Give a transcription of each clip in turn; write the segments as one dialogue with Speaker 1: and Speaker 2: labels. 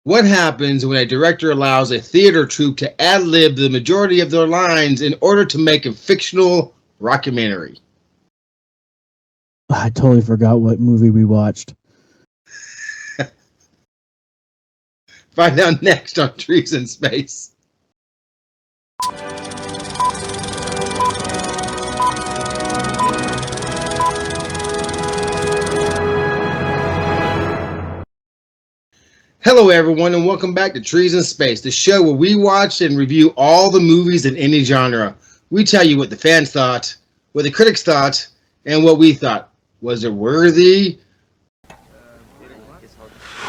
Speaker 1: What happens when a director allows a theater troupe to ad-lib the majority of their lines in order to make a fictional rockumentary?
Speaker 2: I totally forgot what movie we watched.
Speaker 1: Find out next on Trees in Space. Hello, everyone, and welcome back to Trees in Space, the show where we watch and review all the movies in any genre. We tell you what the fans thought, what the critics thought, and what we thought. Was it worthy?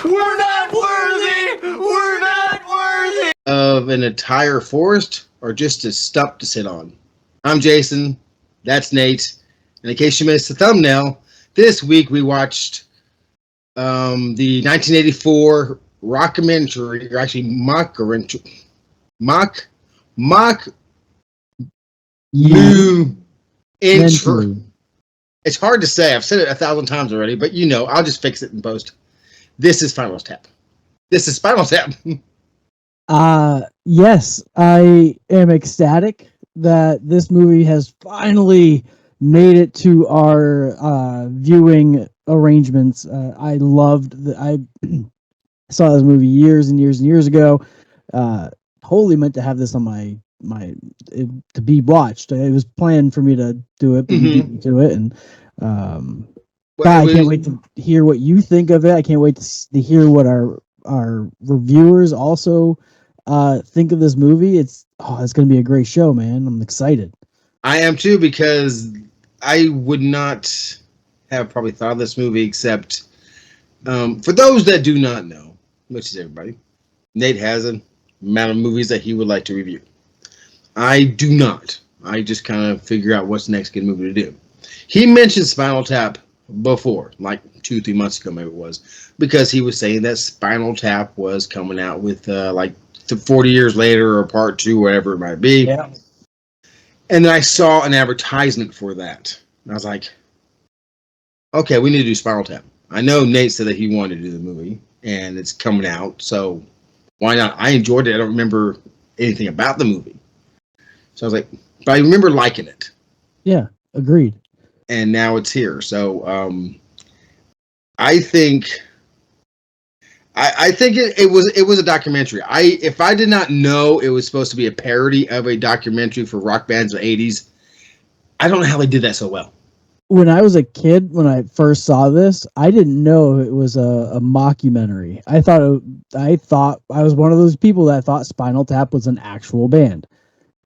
Speaker 3: We're not worthy! We're not worthy!
Speaker 1: Of an entire forest, or just a stump to sit on? I'm Jason. That's Nate. And in case you missed the thumbnail, this week we watched the 1984 rockumentary, or actually Mockumentary. It's hard to say. I've said it 1,000 times already, but I'll just fix it in post. This is Spinal Tap.
Speaker 2: Yes, I am ecstatic that this movie has finally made it to our viewing arrangements. I saw this movie years and years and years ago. Totally meant to have this on my to be watched. It was planned for me to do it, but we didn't do it, and I can't wait to hear what you think of it. I can't wait to hear what our reviewers also think of this movie. It's going to be a great show, man. I'm excited.
Speaker 1: I am too, because I would not have probably thought of this movie except for those that do not know, which is everybody. Nate has an amount of movies that he would like to review. I do not. I just kind of figure out what's the next good movie to do. He mentioned Spinal Tap before, like 2-3 months ago, maybe it was, because he was saying that Spinal Tap was coming out with 40 years later, or part 2, whatever it might be.
Speaker 2: Yeah.
Speaker 1: And then I saw an advertisement for that. And I was like, okay, we need to do Spinal Tap. I know Nate said that he wanted to do the movie, and it's coming out, so why not? I enjoyed it. I don't remember anything about the movie. So I was like, but I remember liking it.
Speaker 2: Yeah, agreed.
Speaker 1: And now it's here. So I think it was a documentary. If I did not know it was supposed to be a parody of a documentary for rock bands in the 80s, I don't know how they did that so well.
Speaker 2: When I was a kid, when I first saw this, I didn't know it was a mockumentary. I thought I was one of those people that thought Spinal Tap was an actual band.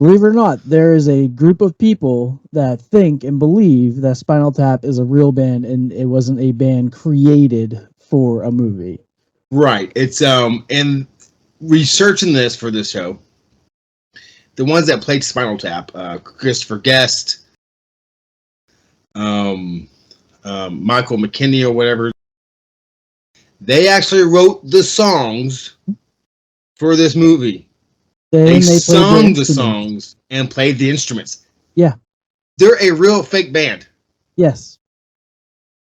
Speaker 2: Believe it or not, there is a group of people that think and believe that Spinal Tap is a real band and it wasn't a band created for a movie.
Speaker 1: Right. It's and researching this for this show, the ones that played Spinal Tap, Christopher Guest, Michael McKinney or whatever, they actually wrote the songs for this movie. They sung the songs and played the instruments.
Speaker 2: Yeah.
Speaker 1: They're a real fake band.
Speaker 2: Yes.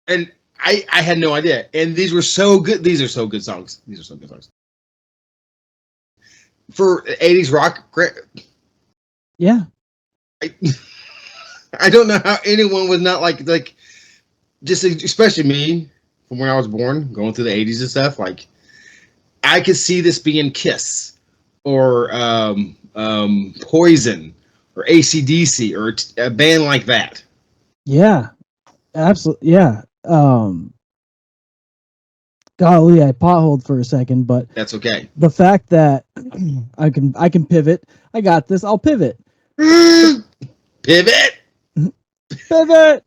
Speaker 1: And I had no idea. And these were so good. These are so good songs. For 80s rock, great.
Speaker 2: Yeah.
Speaker 1: I don't know how anyone was not like just especially me from when I was born, going through the 80s and stuff. Like, I could see this being Kiss or Poison or AC/DC or a band like that.
Speaker 2: Yeah, absolutely. Yeah. Golly, I potholed for a second, but
Speaker 1: that's okay.
Speaker 2: The fact that I can pivot. I got this. I'll pivot.
Speaker 1: Pivot.
Speaker 2: Pivot.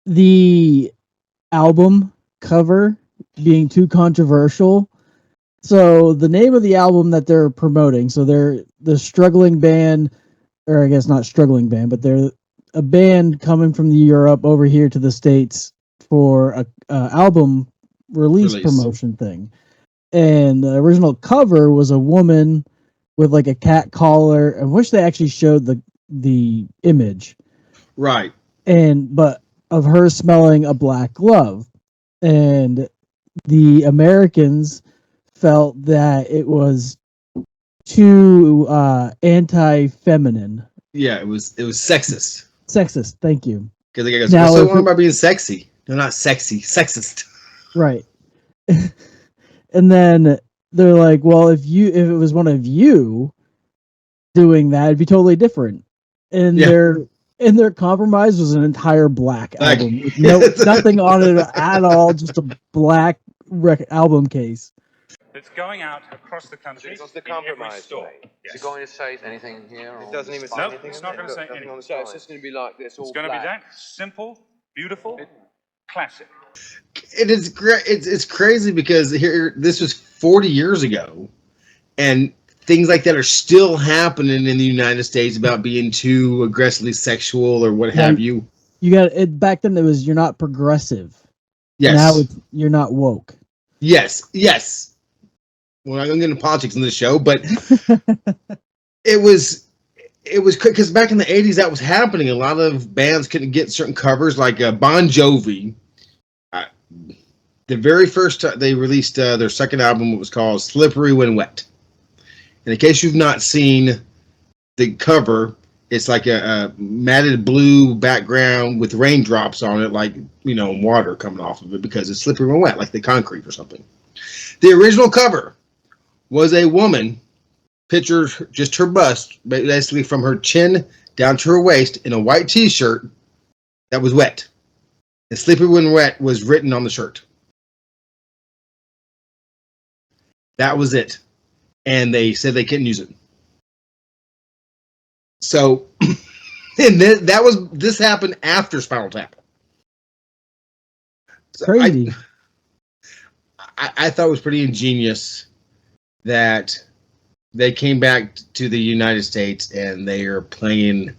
Speaker 2: The album cover being too controversial. So the name of the album that they're promoting, so they're the struggling band, or I guess not struggling band, but they're a band coming from Europe over here to the States for a album release promotion thing. And the original cover was a woman with like a cat collar. I wish they actually showed the image.
Speaker 1: Right.
Speaker 2: but of her smelling a black glove, and the Americans felt that it was too anti-feminine,
Speaker 1: Yeah, it was sexist.
Speaker 2: sexist. Thank you.
Speaker 1: Because the guy goes,
Speaker 2: Now,
Speaker 1: "What's so
Speaker 2: if
Speaker 1: wrong
Speaker 2: it-
Speaker 1: about being sexy?" No, not sexy, sexist.
Speaker 2: Right. And then they're like, well, if it was one of you doing that, it'd be totally different. And
Speaker 1: Yeah.
Speaker 2: their compromise was an entire black
Speaker 1: Like-
Speaker 2: album with nothing on it at all, just a black album case.
Speaker 4: That's going out across the country.
Speaker 5: It's the
Speaker 4: in every
Speaker 5: compromise
Speaker 4: store.
Speaker 5: way.
Speaker 4: Yes.
Speaker 5: Is it going to say anything here?
Speaker 3: It doesn't even say
Speaker 4: No,
Speaker 3: anything.
Speaker 4: it's not going to say
Speaker 3: Nothing
Speaker 4: anything.
Speaker 3: on the
Speaker 5: So
Speaker 3: side.
Speaker 5: it's just going to be like this, all
Speaker 4: It's going to be
Speaker 5: black.
Speaker 4: that simple, beautiful, classic.
Speaker 1: It is great. It's crazy because here this was 40 years ago, and things like that are still happening in the United States about being too aggressively sexual or what have you.
Speaker 2: You got it back then. It was you're not progressive.
Speaker 1: Yes.
Speaker 2: Now you're not woke.
Speaker 1: Yes. We're not going to get into politics in this show, but it was because back in the 80s that was happening. A lot of bands couldn't get certain covers, like Bon Jovi. The very first time they released their second album, it was called Slippery When Wet. And in case you've not seen the cover, it's like a matted blue background with raindrops on it, like, water coming off of it because it's slippery when wet, like the concrete or something. The original cover was a woman, picture just her bust, basically from her chin down to her waist in a white t-shirt that was wet. And Slippery When Wet was written on the shirt. That was it. And they said they couldn't use it. So, and this happened after Spinal Tap. So
Speaker 2: Crazy.
Speaker 1: I thought it was pretty ingenious that they came back to the United States and they are playing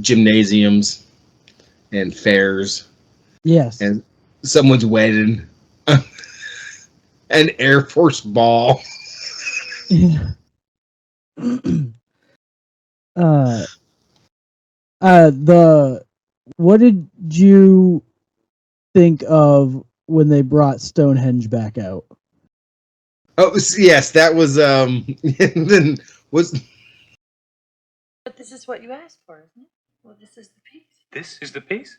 Speaker 1: gymnasiums and fairs
Speaker 2: Yes.
Speaker 1: and someone's wedding, an Air Force ball.
Speaker 2: What did you think of when they brought Stonehenge back out?
Speaker 1: Oh yes, that was and then was
Speaker 6: But this is what you asked for, isn't it? Well, this is the piece.
Speaker 4: This is the piece.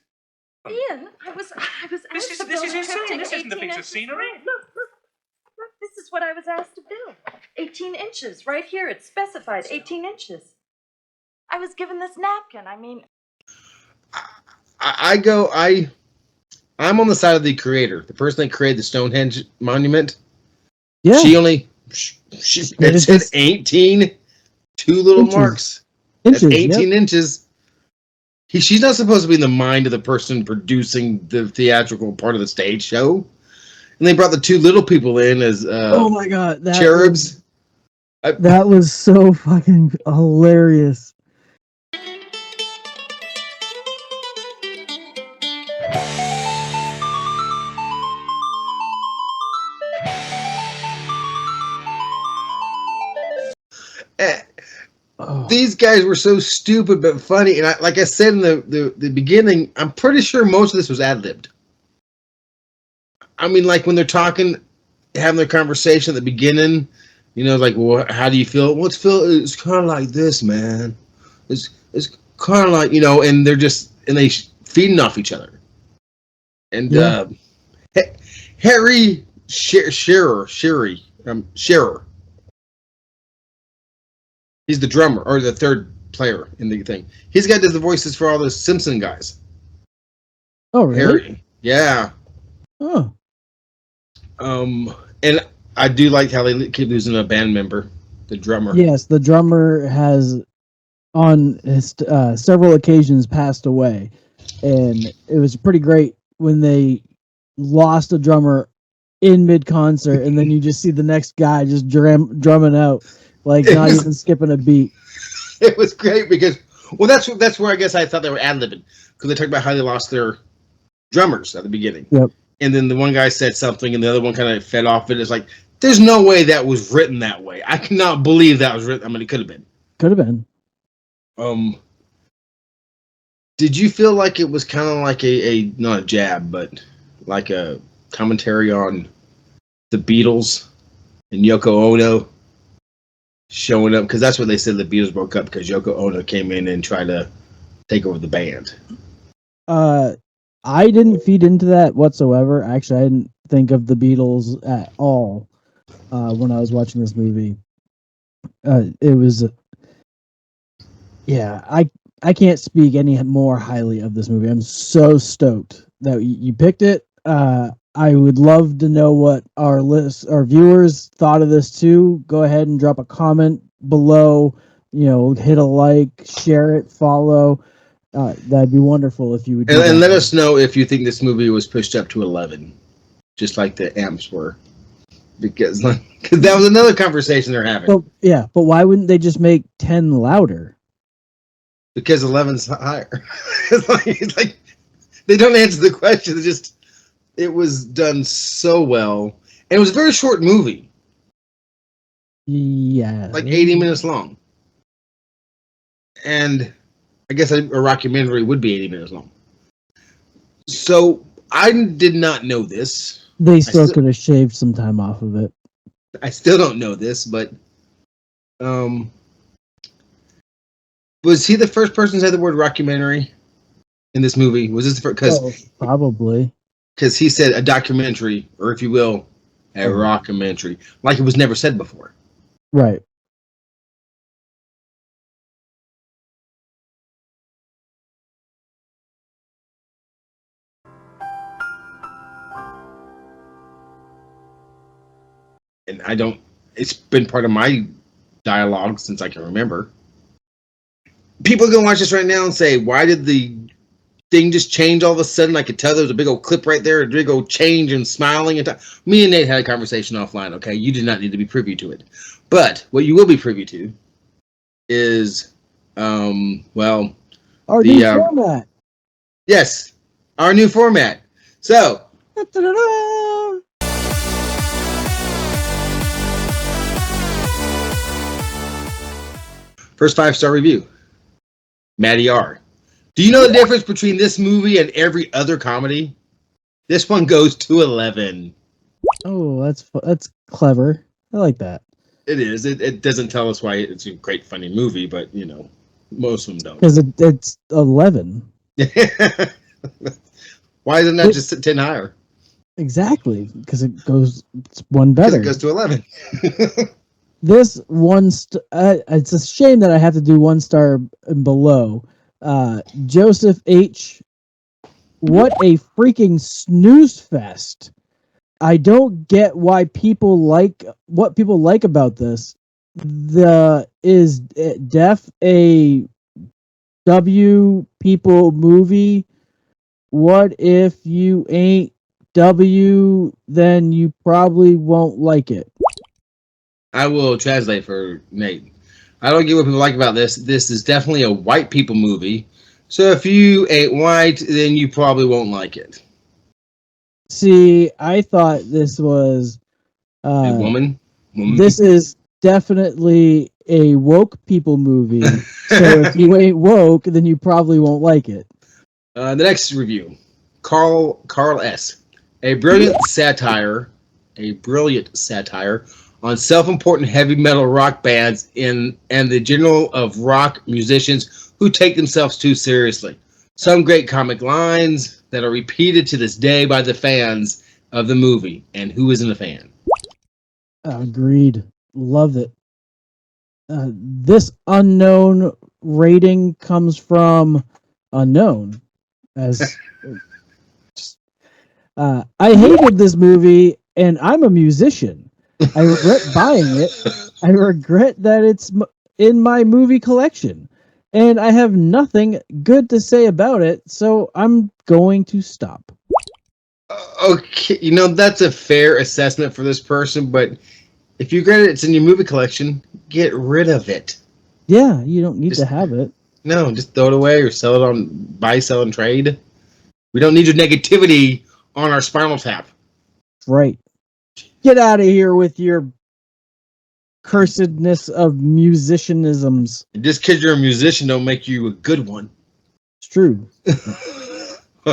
Speaker 6: Ian, I was
Speaker 4: This
Speaker 6: asked
Speaker 4: is
Speaker 6: to build a
Speaker 4: insane.
Speaker 6: triptych,
Speaker 4: This isn't the
Speaker 6: 18
Speaker 4: piece of
Speaker 6: inches.
Speaker 4: scenery.
Speaker 6: Look, this is what I was asked to build. 18 inches, right here, it's specified, 18 inches. I was given this napkin, I mean...
Speaker 1: I'm on the side of the creator, the person that created the Stonehenge monument.
Speaker 2: Yeah.
Speaker 1: It said 18, two little
Speaker 2: Inches.
Speaker 1: marks.
Speaker 2: Inches.
Speaker 1: That's 18
Speaker 2: Yep.
Speaker 1: inches. She's not supposed to be in the mind of the person producing the theatrical part of the stage show. And they brought the two little people in as
Speaker 2: Oh my god,
Speaker 1: cherubs.
Speaker 2: That was so fucking hilarious. Oh.
Speaker 1: These guys were so stupid but funny. And like I said in the beginning, I'm pretty sure most of this was ad-libbed. I mean, like when they're talking, having their conversation at the beginning, like, well, how do you feel? Well, it's kind of like this, man. It's kind of like, and they're they feeding off each other. And
Speaker 2: Yeah.
Speaker 1: Harry Shearer. He's the drummer or the third player in the thing. He's the guy that does the voices for all the Simpson guys.
Speaker 2: Oh, really?
Speaker 1: Harry. Yeah.
Speaker 2: Oh.
Speaker 1: And I do like how they keep losing a band member, the drummer.
Speaker 2: Yes, the drummer has on his, several occasions passed away, and it was pretty great when they lost a drummer in mid concert, and then you just see the next guy just drumming out, like not even skipping a beat.
Speaker 1: It was great because, well, that's where I guess I thought they were ad-libbing, because they talked about how they lost their drummers at the beginning.
Speaker 2: Yep.
Speaker 1: And then the one guy said something, and the other one kind of fed off it. It's like, there's no way that was written that way. I cannot believe that was written. I mean, it could have been.
Speaker 2: Could have been.
Speaker 1: Did you feel like it was kind of like a not a jab, but like a commentary on the Beatles and Yoko Ono showing up? Because that's what they said, the Beatles broke up because Yoko Ono came in and tried to take over the band.
Speaker 2: I didn't feed into that whatsoever. Actually, I didn't think of the Beatles at all when I was watching this movie. It was, yeah, I can't speak any more highly of this movie. I'm so stoked that you picked it. I would love to know what our viewers thought of this too. Go ahead and drop a comment below. Hit a like, share it, follow. That'd be wonderful if you would.
Speaker 1: And let us know if you think this movie was pushed up to 11, just like the amps were, because that was another conversation they're having.
Speaker 2: But why wouldn't they just make 10 louder?
Speaker 1: Because 11's higher. it's like they don't answer the question. It was done so well, and it was a very short movie.
Speaker 2: Yeah,
Speaker 1: like 80 minutes long, and I guess a rockumentary would be 80 minutes long. So I did not know this.
Speaker 2: They still could have shaved some time off of it.
Speaker 1: I still don't know this, but was he the first person to say the word rockumentary in this movie? Was this the first? Because
Speaker 2: probably.
Speaker 1: Because he said a documentary, or if you will, a rockumentary, like it was never said before.
Speaker 2: Right.
Speaker 1: And it's been part of my dialogue since I can remember. People are going to watch this right now and say, why did the thing just change all of a sudden? I could tell there was a big old clip right there, a big old change and smiling. And me and Nate had a conversation offline, okay? You did not need to be privy to it. But what you will be privy to is,
Speaker 2: our new format.
Speaker 1: Yes, our new format. So, first 5-star review, Matty R. Do you know the difference between this movie and every other comedy? This one goes to 11.
Speaker 2: Oh, that's clever. I like that.
Speaker 1: It is. It doesn't tell us why it's a great, funny movie, but, most of them don't.
Speaker 2: Because it's 11.
Speaker 1: Why isn't that just 10 higher?
Speaker 2: Exactly, because it's one better.
Speaker 1: Because it goes to 11.
Speaker 2: This it's a shame that I have to do 1 star and below. Joseph H. What a freaking snooze fest. I don't get why people like about this. Is Def a W people movie? What if you ain't W, then you probably won't like it.
Speaker 1: I will translate for Nate. I don't get what people like about this. This is definitely a white people movie. So if you ain't white, then you probably won't like it.
Speaker 2: See, I thought this was
Speaker 1: a woman.
Speaker 2: This is definitely a woke people movie. So if you ain't woke, then you probably won't like it.
Speaker 1: The next review, Carl S. A brilliant satire on self-important heavy metal rock bands and the general of rock musicians who take themselves too seriously. Some great comic lines that are repeated to this day by the fans of the movie. And who isn't a fan?
Speaker 2: Agreed. Loved it. This unknown rating comes from unknown. I hated this movie, and I'm a musician. I regret buying it. I regret that it's in my movie collection, and I have nothing good to say about it, so I'm going to stop.
Speaker 1: Okay, that's a fair assessment for this person, but if you regret it's in your movie collection, get rid of it.
Speaker 2: Yeah, you don't need to have it.
Speaker 1: No, just throw it away or sell it on buy, sell, and trade. We don't need your negativity on our Spinal Tap.
Speaker 2: Right. Get out of here with your cursedness of musicianisms.
Speaker 1: Just because you're a musician don't make you a good one.
Speaker 2: It's true.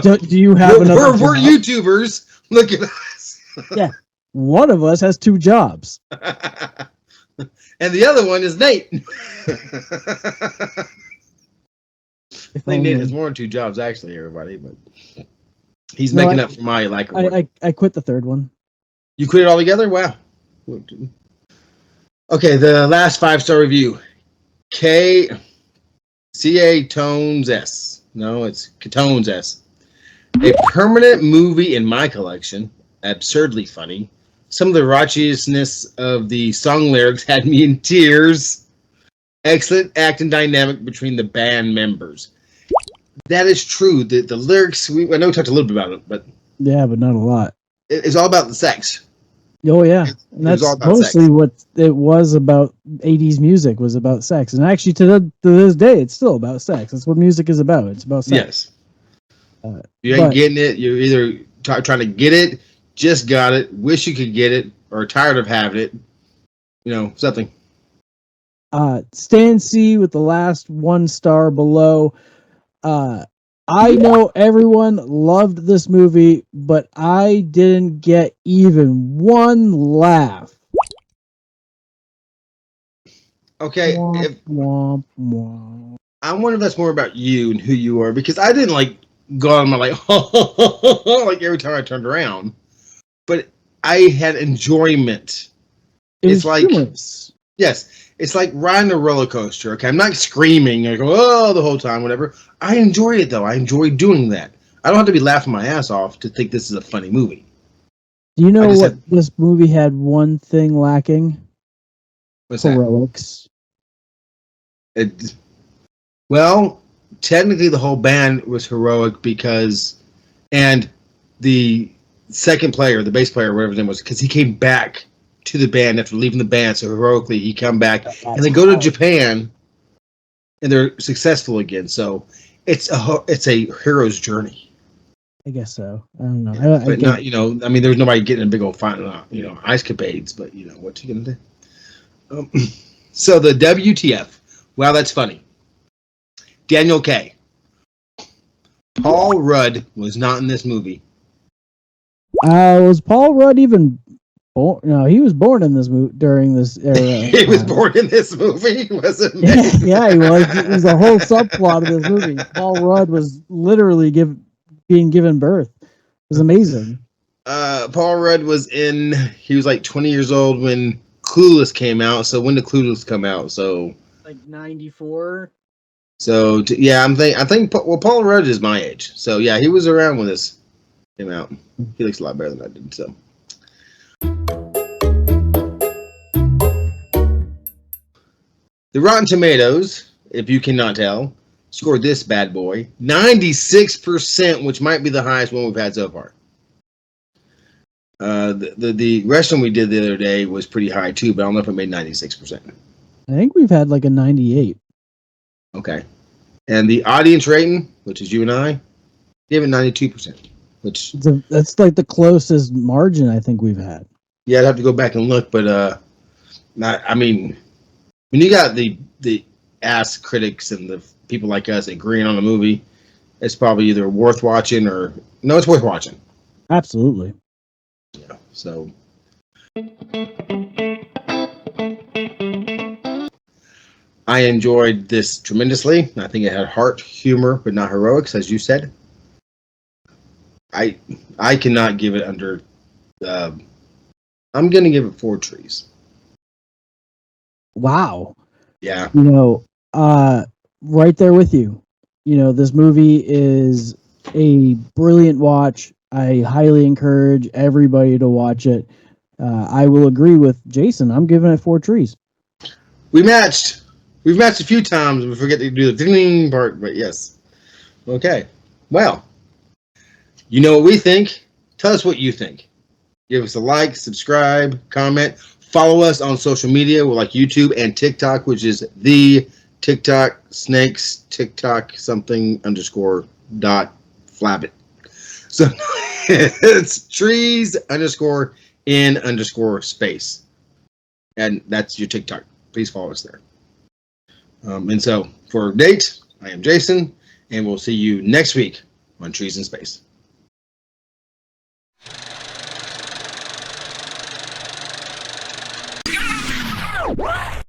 Speaker 2: Do you have another
Speaker 1: we're
Speaker 2: job?
Speaker 1: YouTubers. Look at us.
Speaker 2: Yeah. One of us has 2 jobs.
Speaker 1: And the other one is Nate. I think Nate has more than 2 jobs, actually, everybody, but he's making up for my lack of work.
Speaker 2: I quit the third one.
Speaker 1: You quit it altogether? Wow. Okay, the last 5-star review. CA Tones S. No, it's Catones S. A permanent movie in my collection. Absurdly funny. Some of the raucousness of the song lyrics had me in tears. Excellent acting dynamic between the band members. That is true. The lyrics, I know we talked a little bit about it, but
Speaker 2: yeah, but not a lot.
Speaker 1: It's all about the sex.
Speaker 2: Oh yeah, and that's mostly sex. What it was about. 80s music was about sex, and actually to this day, it's still about sex. That's what music is about. It's about sex.
Speaker 1: Yes. You ain't getting it. You're either trying to get it, just got it, wish you could get it, or tired of having it. You know, something.
Speaker 2: Stan C with the last 1 star below. I know everyone loved this movie, but I didn't get even 1 laugh.
Speaker 1: Okay,
Speaker 2: womp, womp.
Speaker 1: I wonder if that's more about you and who you are, because I didn't like go on my like like every time I turned around, but I had enjoyment. It's like
Speaker 2: humorous.
Speaker 1: Yes, it's like riding a roller coaster. Okay, I'm not screaming like oh the whole time, whatever. I enjoy it though. I enjoy doing that. I don't have to be laughing my ass off to think this is a funny movie.
Speaker 2: Do you know what this movie had one thing lacking?
Speaker 1: What's
Speaker 2: heroics.
Speaker 1: Well, technically the whole band was heroic and the second player, the bass player, whatever his name was, because he came back to the band after leaving the band, so heroically he come back and then go to Japan, and they're successful again. So it's a hero's journey.
Speaker 2: I guess so. I don't know,
Speaker 1: but not I mean, there's nobody getting a big old fight, ice capades, but what you gonna do? So the WTF? Wow, that's funny. Daniel K. Paul Rudd was not in this movie.
Speaker 2: Was Paul Rudd even born? No, he was born in this movie during this era.
Speaker 1: He was born in this movie, wasn't he?
Speaker 2: Yeah, he was. It was a whole subplot of this movie. Paul Rudd was literally being given birth. It was amazing.
Speaker 1: Paul Rudd he was like 20 years old when Clueless came out. So when did Clueless come out? So
Speaker 2: like 94.
Speaker 1: So I think Paul Rudd is my age. So yeah, he was around when this came out. He looks a lot better than I did. So the Rotten Tomatoes, if you cannot tell, scored this bad boy 96%, which might be the highest one we've had so far. The restaurant we did the other day was pretty high too, but I don't know if it made 96%.
Speaker 2: I think we've had like a 98.
Speaker 1: Okay. And the audience rating, which is you and I, gave it 92%.
Speaker 2: That's like the closest margin I think we've had.
Speaker 1: Yeah, I'd have to go back and look, but I mean, when you got the ass critics and the people like us agreeing on a movie, it's probably either worth watching or no, it's worth watching.
Speaker 2: Absolutely.
Speaker 1: Yeah. So. I enjoyed this tremendously. I think it had heart, humor, but not heroics, as you said. I cannot give it under. I'm going to give it 4 trees.
Speaker 2: Wow.
Speaker 1: Yeah.
Speaker 2: Right there with you. This movie is a brilliant watch. I highly encourage everybody to watch it. I will agree with Jason. I'm giving it 4 trees.
Speaker 1: We matched. We've matched a few times. We forget to do the ding part, but yes. Okay. Well, you know what we think. Tell us what you think. Give us a like, subscribe, comment. Follow us on social media. We're like YouTube and TikTok, which is the TikTok snakes TikTok something _ dot flabbit. So it's trees _ in _ space. And that's your TikTok. Please follow us there. And so for Nate, I am Jason, And we'll see you next week on Trees in Space.
Speaker 3: What?